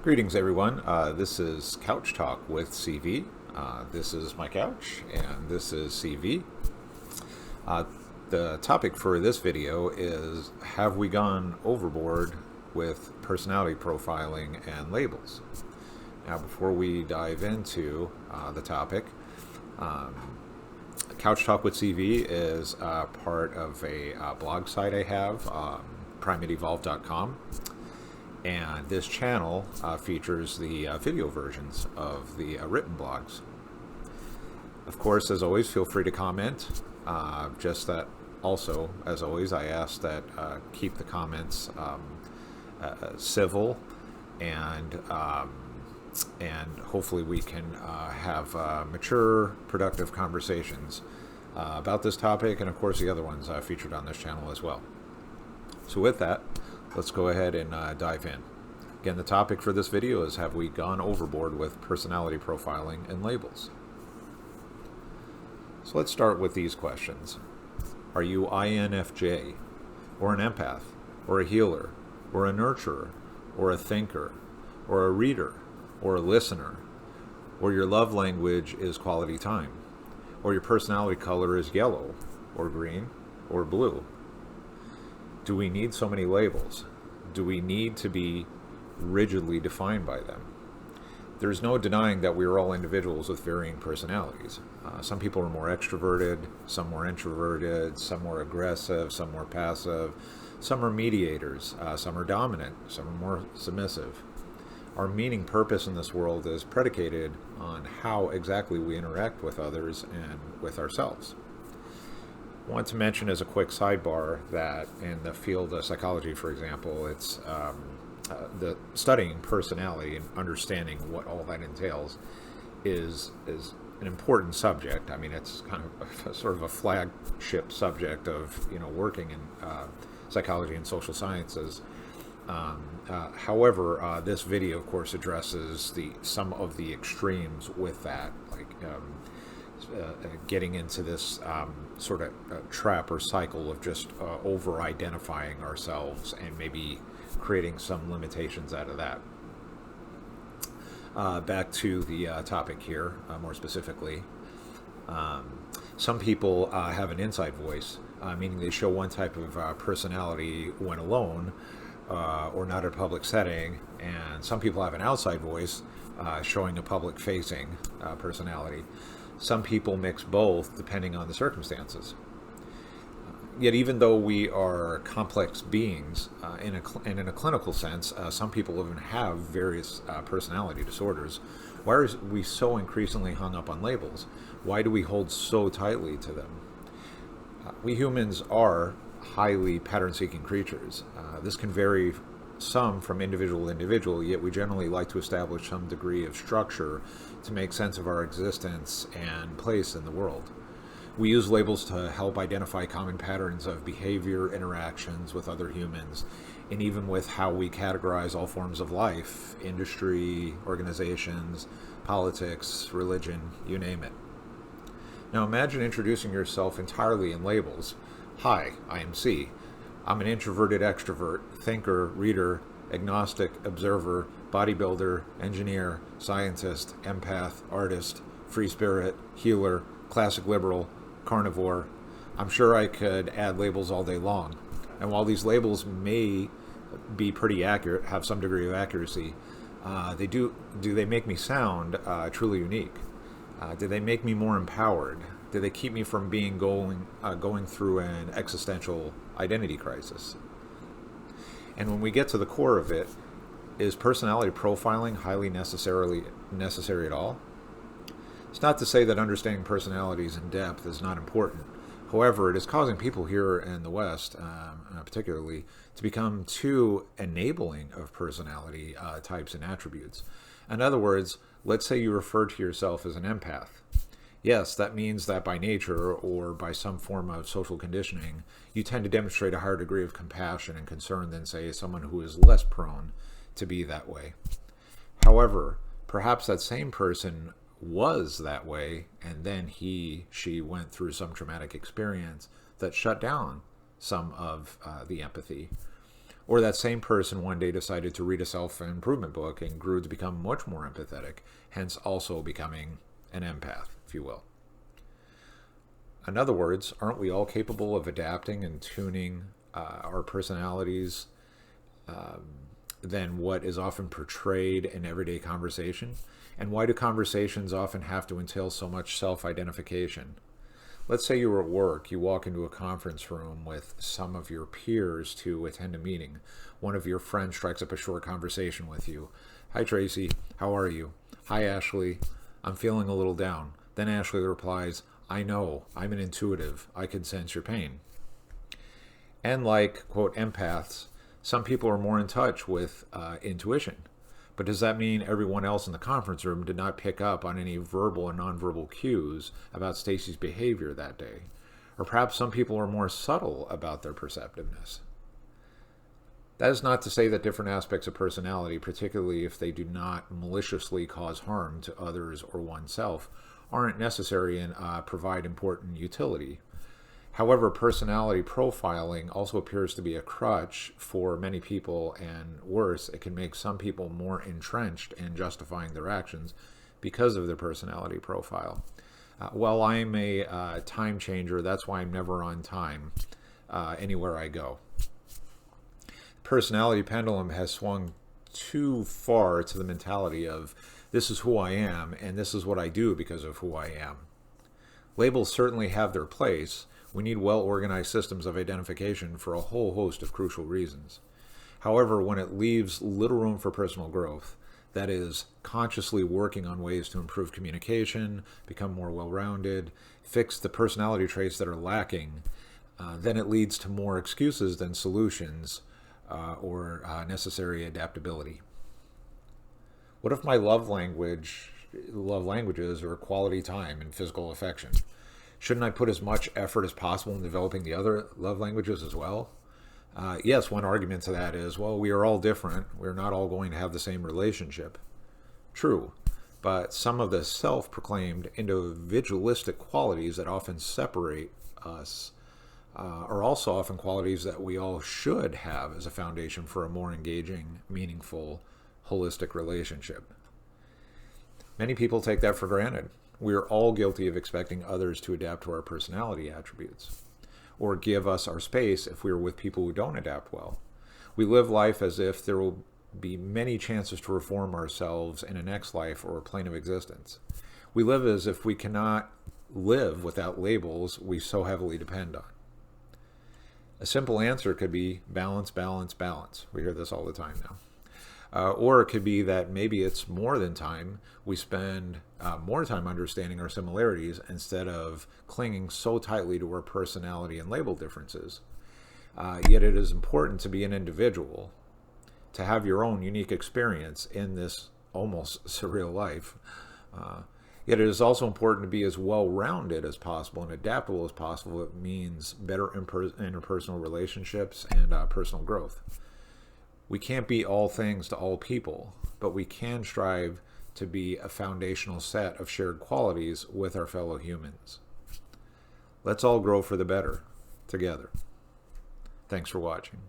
Greetings, everyone. This is Couch Talk with CV. This is my couch, and this is CV. Uh, the topic for this video is, have we gone overboard with personality profiling and labels? Now, before we dive into the topic, Couch Talk with CV is part of a blog site I have, primateevolve.com. And this channel features the video versions of the written blogs. Of course, as always, feel free to comment. Just that also, as always, I ask that keep the comments civil, and hopefully we can have mature, productive conversations about this topic, and of course the other ones featured on this channel as well. So with that, let's go ahead and dive in. Again, the topic for this video is, have we gone overboard with personality profiling and labels? So let's start with these questions. Are you INFJ, or an empath, or a healer, or a nurturer, or a thinker, or a reader, or a listener, or your love language is quality time, or your personality color is yellow, or green, or blue? Do we need so many labels? Do we need to be rigidly defined by them? There's no denying that we are all individuals with varying personalities. Some people are more extroverted, some more introverted, some more aggressive, some more passive, some are mediators, some are dominant, some are more submissive. Our meaning purpose in this world is predicated on how exactly we interact with others and with ourselves. I want to mention as a quick sidebar that in the field of psychology, for example, it's the studying personality and understanding what all that entails is an important subject. I mean, it's kind of sort of a flagship subject of working in psychology and social sciences. However, this video, of course, addresses some of the extremes with that, like getting into this sort of trap or cycle of just over-identifying ourselves and maybe creating some limitations out of that. Back to the topic here, more specifically. Some people have an inside voice, meaning they show one type of personality when alone or not in a public setting, and some people have an outside voice showing a public-facing personality. Some people mix both depending on the circumstances. Yet even though we are complex beings in a clinical sense, some people even have various personality disorders. Why are we so increasingly hung up on labels? Why do we hold so tightly to them? We humans are highly pattern-seeking creatures. This can vary some from individual to individual, yet we generally like to establish some degree of structure to make sense of our existence and place in the world. We use labels to help identify common patterns of behavior, interactions with other humans, and even with how we categorize all forms of life, industry, organizations, politics, religion, you name it. Now imagine introducing yourself entirely in labels. Hi, I am C. I'm an introverted extrovert, thinker, reader, agnostic, observer, bodybuilder, engineer, scientist, empath, artist, free spirit, healer, classic liberal, carnivore. I'm sure I could add labels all day long. And while these labels may be pretty accurate, have some degree of accuracy, do they make me sound truly unique? Do they make me more empowered? Do they keep me from going through an existential identity crisis? And when we get to the core of it, is personality profiling highly necessary at all? It's not to say that understanding personalities in depth is not important. However, it is causing people here in the West, particularly, to become too enabling of personality types and attributes. In other words, let's say you refer to yourself as an empath. Yes, that means that by nature or by some form of social conditioning, you tend to demonstrate a higher degree of compassion and concern than, say, someone who is less prone to be that way. However, perhaps that same person was that way, and then she went through some traumatic experience that shut down some of the empathy. Or that same person one day decided to read a self-improvement book and grew to become much more empathetic, hence also becoming an empath, if you will. In other words, aren't we all capable of adapting and tuning our personalities than what is often portrayed in everyday conversation? And why do conversations often have to entail so much self-identification? Let's say you're at work, you walk into a conference room with some of your peers to attend a meeting. One of your friends strikes up a short conversation with you. Hi, Tracy. How are you? Hi, Ashley. I'm feeling a little down. Then Ashley replies, I know. I'm an intuitive. I can sense your pain. And like, quote, empaths, some people are more in touch with intuition. But does that mean everyone else in the conference room did not pick up on any verbal and nonverbal cues about Stacy's behavior that day? Or perhaps some people are more subtle about their perceptiveness. That is not to say that different aspects of personality, particularly if they do not maliciously cause harm to others or oneself, aren't necessary and provide important utility. However, personality profiling also appears to be a crutch for many people, and worse, it can make some people more entrenched in justifying their actions because of their personality profile. Well, I'm a time changer. That's why I'm never on time anywhere I go. Personality pendulum has swung too far to the mentality of this is who I am and this is what I do because of who I am. Labels certainly have their place. We need well-organized systems of identification for a whole host of crucial reasons. However, when it leaves little room for personal growth, that is, consciously working on ways to improve communication, become more well-rounded, fix the personality traits that are lacking, then it leads to more excuses than solutions or necessary adaptability. What if my love languages are quality time and physical affection? Shouldn't I put as much effort as possible in developing the other love languages as well? Yes, one argument to that is, well, we are all different. We're not all going to have the same relationship. True, but some of the self-proclaimed individualistic qualities that often separate us are also often qualities that we all should have as a foundation for a more engaging, meaningful, holistic relationship. Many people take that for granted. We are all guilty of expecting others to adapt to our personality attributes, or give us our space if we are with people who don't adapt well. We live life as if there will be many chances to reform ourselves in a next life or a plane of existence. We live as if we cannot live without labels we so heavily depend on. A simple answer could be balance, balance, balance. We hear this all the time now. Or it could be that maybe it's more than time. We spend more time understanding our similarities instead of clinging so tightly to our personality and label differences. Yet it is important to be an individual, to have your own unique experience in this almost surreal life. Yet it is also important to be as well-rounded as possible and adaptable as possible. It means better interpersonal relationships and personal growth. We can't be all things to all people, but we can strive to be a foundational set of shared qualities with our fellow humans. Let's all grow for the better together. Thanks for watching.